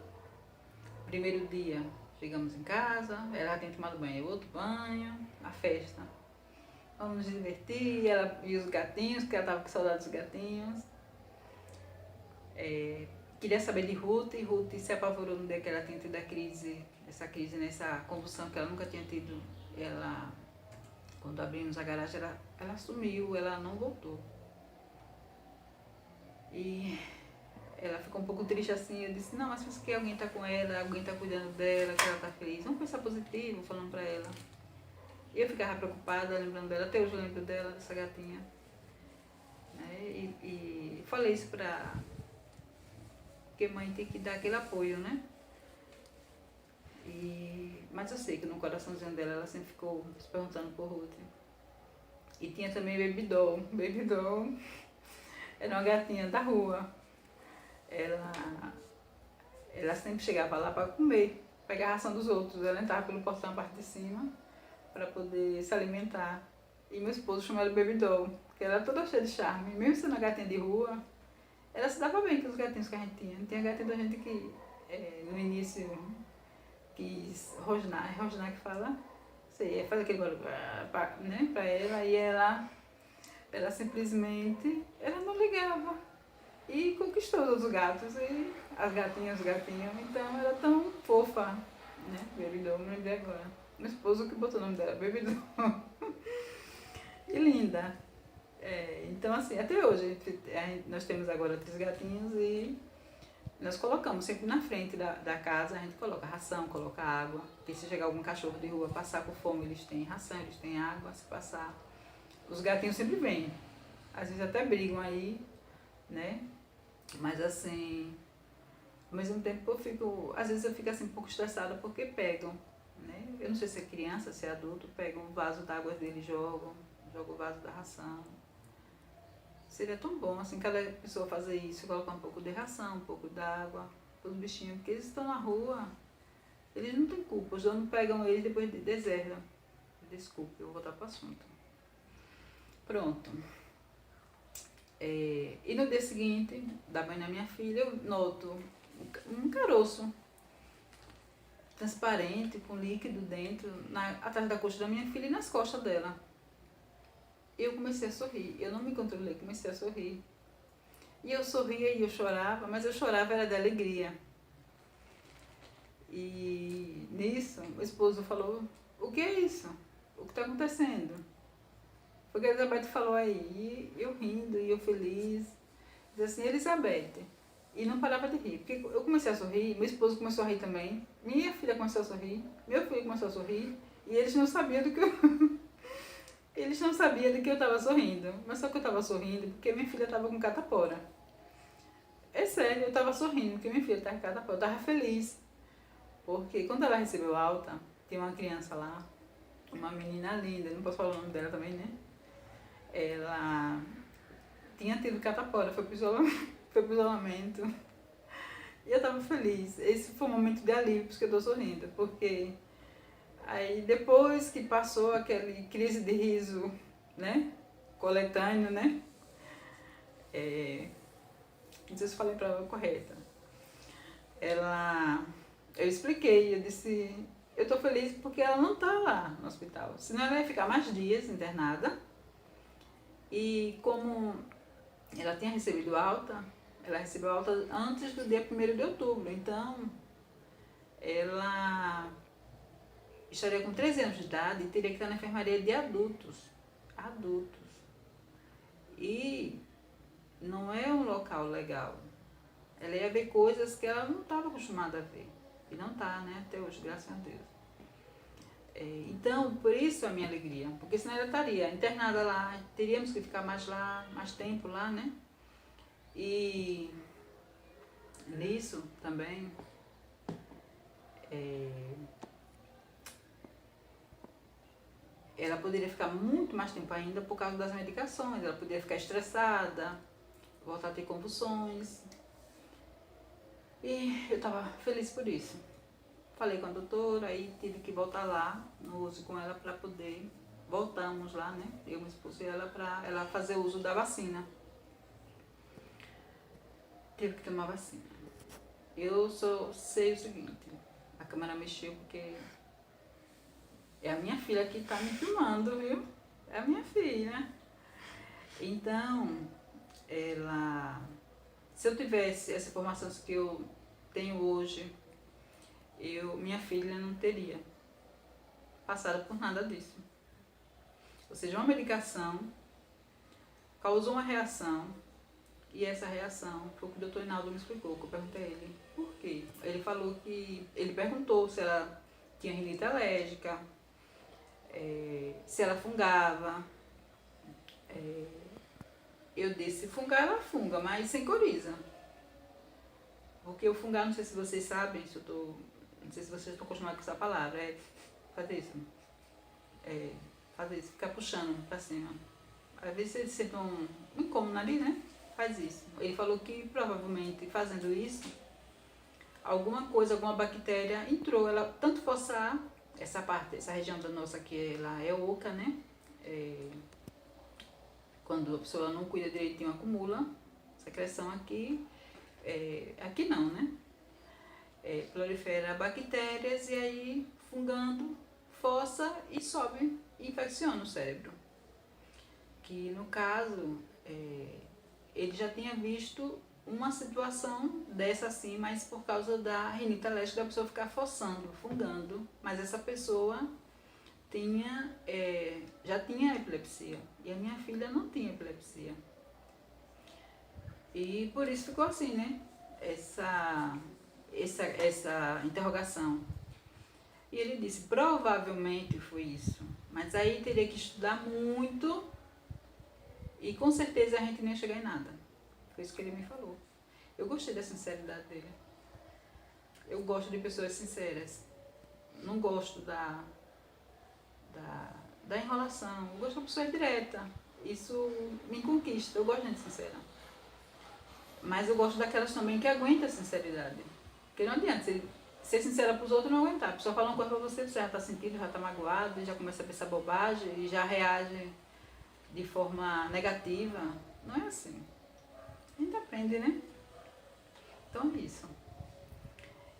Primeiro dia, chegamos em casa, ela já tinha tomado banho, outro banho, a festa. Vamos nos divertir, ela e os gatinhos, porque ela estava com saudade dos gatinhos. Queria saber de Ruth, e Ruth se apavorou no dia que ela tinha tido essa convulsão que ela nunca tinha tido. Quando abrimos a garagem, ela sumiu, ela não voltou. E ela ficou um pouco triste assim. Eu disse, não, mas pensa que alguém está com ela, alguém está cuidando dela, que ela está feliz. Vamos pensar positivo, falando para ela. E eu ficava preocupada, lembrando dela, até hoje eu lembro dela, dessa gatinha. Né? E falei isso para... Porque mãe tem que dar aquele apoio, né? Mas eu sei que no coraçãozinho dela ela sempre ficou se perguntando por Ruth. E tinha também Baby Doll. Baby Doll era uma gatinha da rua. Ela sempre chegava lá para comer, pegar a ração dos outros. Ela entrava pelo portão, a parte de cima, para poder se alimentar. E meu esposo chamou ela Baby Doll, porque ela era toda cheia de charme. Mesmo sendo uma gatinha de rua, ela se dava bem com os gatinhos que a gente tinha. Tinha gatinha da gente que no início quis rosnar. É rosnar que fala? Sei, faz aquele barulho, né, pra ela. E ela simplesmente, ela não ligava. E conquistou os outros gatos, e as gatinhas, os gatinhos. Então era tão fofa, né? Baby Doll, me lembrei agora. Meu esposo que botou o nome dela, Baby Doll. E linda. Então assim, até hoje nós temos agora 3 gatinhos e nós colocamos sempre na frente da casa, a gente coloca ração, coloca água. Porque se chegar algum cachorro de rua passar por fome, eles têm ração, eles têm água, se passar. Os gatinhos sempre vêm. Às vezes até brigam aí, né? Mas assim, ao mesmo tempo às vezes eu fico assim um pouco estressada porque pegam, né? Eu não sei se é criança, se é adulto, pegam o vaso d'água dele e jogam o vaso da ração. Seria tão bom, assim, cada pessoa fazer isso, colocar um pouco de ração, um pouco d'água para os bichinhos, porque eles estão na rua, eles não têm culpa, os donos pegam eles e depois deserdam. Desculpe, eu vou voltar para o assunto. Pronto. E no dia seguinte, da banho na minha filha, eu noto um caroço transparente, com líquido dentro, atrás da coxa da minha filha e nas costas dela. Eu comecei a sorrir, eu não me controlei, comecei a sorrir. E eu sorria e eu chorava, mas eu chorava era de alegria. E nisso, o esposo falou, o que é isso? O que está acontecendo? Foi o que a Elizabeth falou aí, e eu rindo, e eu feliz. Diz assim, Elizabeth, e não parava de rir, porque eu comecei a sorrir, meu esposo começou a rir também, minha filha começou a sorrir, meu filho começou a sorrir, e eles não sabiam do que eu... Eles não sabiam do que eu estava sorrindo, mas só que eu estava sorrindo porque minha filha estava com catapora. É sério, eu estava sorrindo porque minha filha estava com catapora, eu estava feliz. Porque quando ela recebeu alta, tinha uma criança lá, uma menina linda, não posso falar o nome dela também, né? Ela tinha tido catapora, foi pro isolamento. E eu tava feliz. Esse foi um momento de alívio, por isso que eu tô sorrindo. Porque aí depois que passou aquele crise de riso, né? Coletâneo, né? Não sei se eu falei a palavra correta. Eu expliquei, eu disse, eu tô feliz porque ela não tá lá no hospital. Senão ela ia ficar mais dias internada. E como ela tinha recebido alta, ela recebeu alta antes do dia 1º de outubro. Então, ela estaria com 13 anos de idade e teria que estar na enfermaria de adultos. Adultos. E não é um local legal. Ela ia ver coisas que ela não estava acostumada a ver. E não está, né? Até hoje, graças a Deus. Então, por isso a minha alegria. Porque senão ela estaria internada lá, teríamos que ficar mais lá, mais tempo lá, né? E nisso também, ela poderia ficar muito mais tempo ainda por causa das medicações. Ela poderia ficar estressada, voltar a ter convulsões. E eu estava feliz por isso. Falei com a doutora, aí tive que voltar lá no uso com ela para poder... Voltamos lá, né? Eu me expulsei ela para ela fazer uso da vacina. Teve que tomar vacina. Eu só sei o seguinte, a câmera mexeu porque é a minha filha que tá me filmando, viu? É a minha filha. Então, se eu tivesse essa informação que eu tenho hoje, minha filha não teria passado por nada disso. Ou seja, uma medicação causou uma reação, e essa reação foi o que o doutor Hinaldo me explicou, que eu perguntei a ele por quê. Ele perguntou se ela tinha rinite alérgica, se ela fungava. Eu disse, fungar ela funga, mas sem coriza. Porque o fungar, não sei se vocês sabem, não sei se vocês estão acostumados com essa palavra, fazer isso. Fazer isso, ficar puxando pra cima. Às vezes vocês sentem um incômodo ali, né? Faz isso. Ele falou que provavelmente fazendo isso, alguma bactéria entrou, ela tanto forçar essa região da nossa que ela é oca, né? Quando a pessoa não cuida direitinho, acumula secreção aqui, aqui não, né? Prolifera bactérias e aí, fungando, força e sobe e infecciona o cérebro. Que no caso, ele já tinha visto uma situação dessa assim, mas por causa da rinite alérgica, da pessoa ficar forçando, fungando, mas essa pessoa já tinha epilepsia, e a minha filha não tinha epilepsia. E por isso ficou assim, né? Essa interrogação. E ele disse, provavelmente foi isso, mas aí teria que estudar muito e com certeza a gente nem ia chegar em nada. Foi isso que ele me falou. Eu gostei da sinceridade dele. Eu gosto de pessoas sinceras. Não gosto da enrolação. Eu gosto de uma pessoa direta. Isso me conquista. Eu gosto de gente sincera. Mas eu gosto daquelas também que aguentam a sinceridade. Porque não adianta ser sincera para os outros e não aguentar. A pessoa fala uma coisa para você já está sentindo, já está magoado, já começa a pensar bobagem e já reage de forma negativa. Não é assim. A gente aprende, né? Então é isso.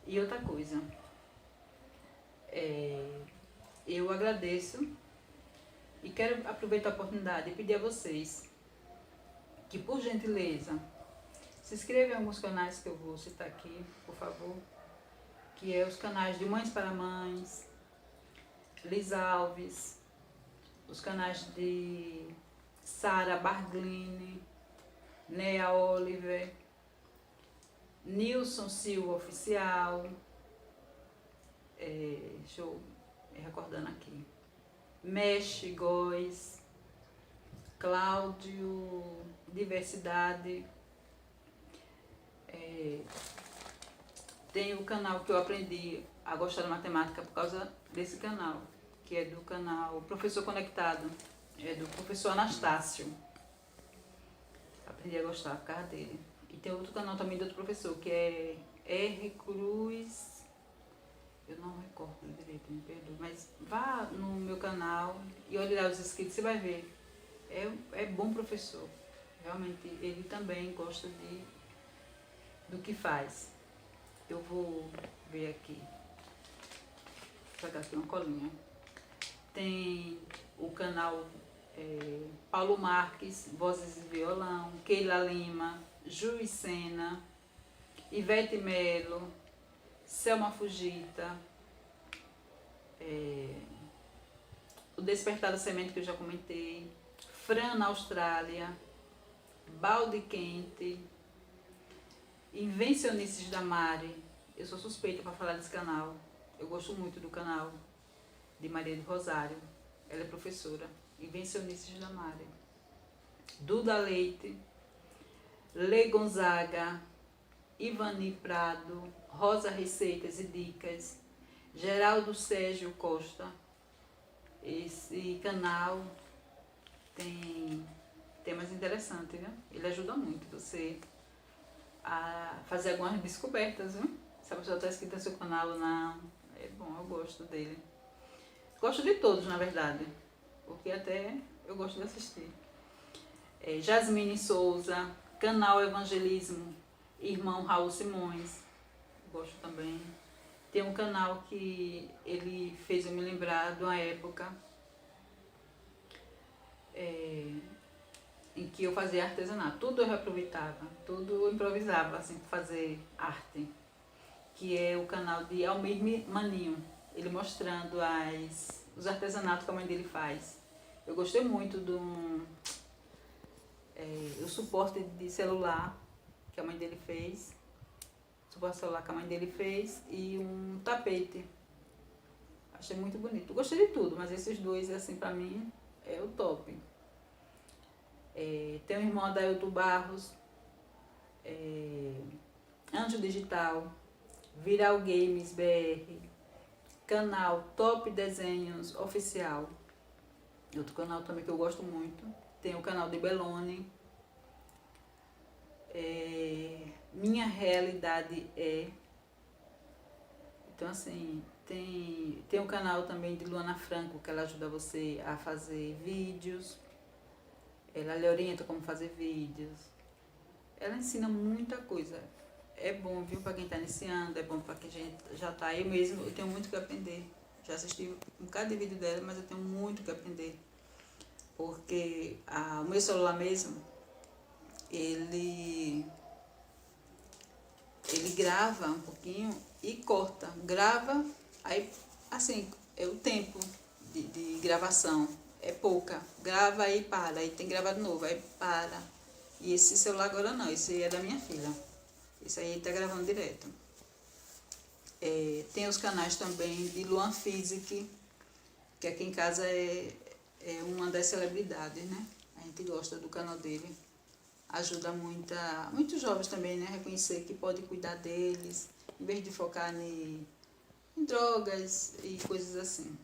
E outra coisa. Eu agradeço e quero aproveitar a oportunidade e pedir a vocês que, por gentileza, se inscrevam em alguns canais que eu vou citar aqui, por favor, que é os canais de Mães para Mães, Liz Alves, os canais de Sara Barglini, Nea Oliver, Nilson Silva Oficial, Deixa eu ir recordando aqui. Mexe, Góes, Cláudio, Diversidade. Tem o canal que eu aprendi a gostar de matemática por causa desse canal, que é do canal Professor Conectado, é do professor Anastácio. Aprendi a gostar por causa dele. E tem outro canal também do outro professor, que é R. Cruz, eu não recordo direito, me perdoe, mas vá no meu canal e olhe lá os inscritos, você vai ver. É bom professor. Realmente ele também gosta do que faz. Eu vou ver aqui. Vou pegar aqui uma colinha. Tem o canal Paulo Marques, Vozes e Violão, Keila Lima, Juicena, Ivete Melo, Selma Fugita, o Despertar da Semente, que eu já comentei, Fran na Austrália, Balde Quente, Invencionices da Mari. Eu sou suspeita para falar desse canal. Eu gosto muito do canal de Maria de Rosário. Ela é professora. Invencionices da Mari. Duda Leite, Lê Gonzaga, Ivani Prado, Rosa Receitas e Dicas, Geraldo Sérgio Costa. Esse canal tem temas interessantes, né? Ele ajuda muito você a fazer algumas descobertas, viu? Se a pessoa está inscrita no seu canal ou não, é bom, eu gosto dele. Gosto de todos, na verdade, porque até eu gosto de assistir. Jasmine Souza, canal Evangelismo, irmão Raul Simões, gosto também. Tem um canal que ele fez eu me lembrar de uma época em que eu fazia artesanato, tudo eu reaproveitava, tudo eu improvisava assim para fazer arte, que é o canal de Almir Maninho, ele mostrando os artesanatos que a mãe dele faz. Eu gostei muito do suporte de celular que a mãe dele fez, suporte celular que a mãe dele fez e um tapete. Achei muito bonito. Gostei de tudo, mas esses dois, assim, pra mim, é o top. Tem o irmão Adailto Barros, Anjo Digital, Viral Games BR, canal Top Desenhos Oficial, outro canal também que eu gosto muito. Tem o canal de Belone, Minha Realidade É. Então, assim, tem um canal também de Luana Franco, que ela ajuda você a fazer vídeos. Ela lhe orienta como fazer vídeos. Ela ensina muita coisa. É bom, viu, para quem está iniciando, é bom para quem já está. Eu mesmo, eu tenho muito que aprender. Já assisti um bocado de vídeo dela, mas eu tenho muito que aprender. Porque o meu celular mesmo, ele grava um pouquinho e corta. Grava, aí, assim, o tempo de gravação é pouca. Grava aí para, aí tem que gravar de novo, aí para. E esse celular agora não, esse é da minha filha. Esse aí tá gravando direto. Tem os canais também de Luan Physic, que aqui em casa é uma das celebridades, né? A gente gosta do canal dele. Ajuda muitos jovens também, né? A reconhecer que pode cuidar deles, em vez de focar em drogas e coisas assim.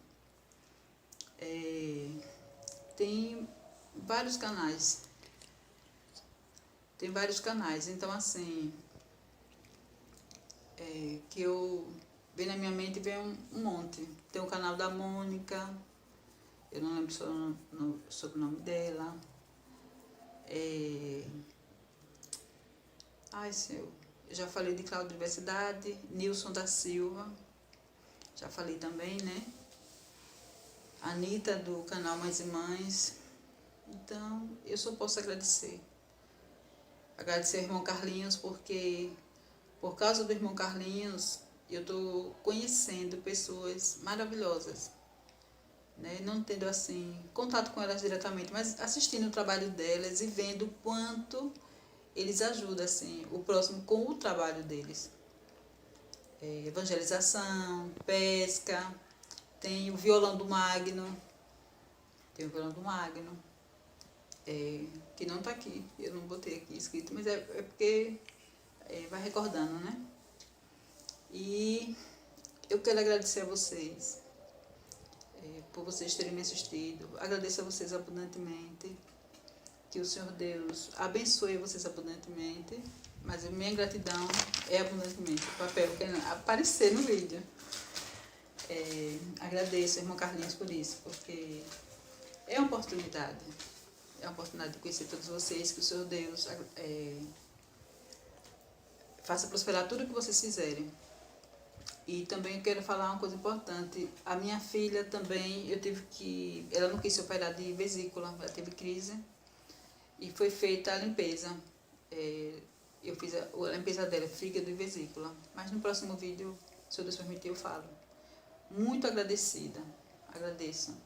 Tem vários canais. Então, assim, que eu vem na minha mente, vem um monte. Tem o canal da Mônica, eu não lembro sobre o nome dela. Eu já falei de Cláudio Diversidade, Nilson da Silva, já falei também, né? Anitta, do canal Mães e Mães. Então, eu só posso agradecer. Agradecer ao irmão Carlinhos, porque por causa do irmão Carlinhos, eu estou conhecendo pessoas maravilhosas, né? Não tendo, assim, contato com elas diretamente, mas assistindo o trabalho delas e vendo o quanto eles ajudam, assim, o próximo com o trabalho deles. evangelização, pesca, tem o violão do Magno, que não está aqui, eu não botei aqui escrito, mas é porque vai recordando, né? E eu quero agradecer a vocês, por vocês terem me assistido, agradeço a vocês abundantemente, que o Senhor Deus abençoe vocês abundantemente, mas a minha gratidão é abundantemente, o papel que aparecer no vídeo. Agradeço ao irmão Carlinhos por isso, porque é uma oportunidade de conhecer todos vocês, que o Senhor Deus faça prosperar tudo o que vocês fizerem. E também eu quero falar uma coisa importante, a minha filha também, ela não quis ser operada de vesícula, ela teve crise, e foi feita a limpeza. Eu fiz a limpeza dela, fígado e vesícula. Mas no próximo vídeo, se o Deus permitir, eu falo. Muito agradecida. Agradeço.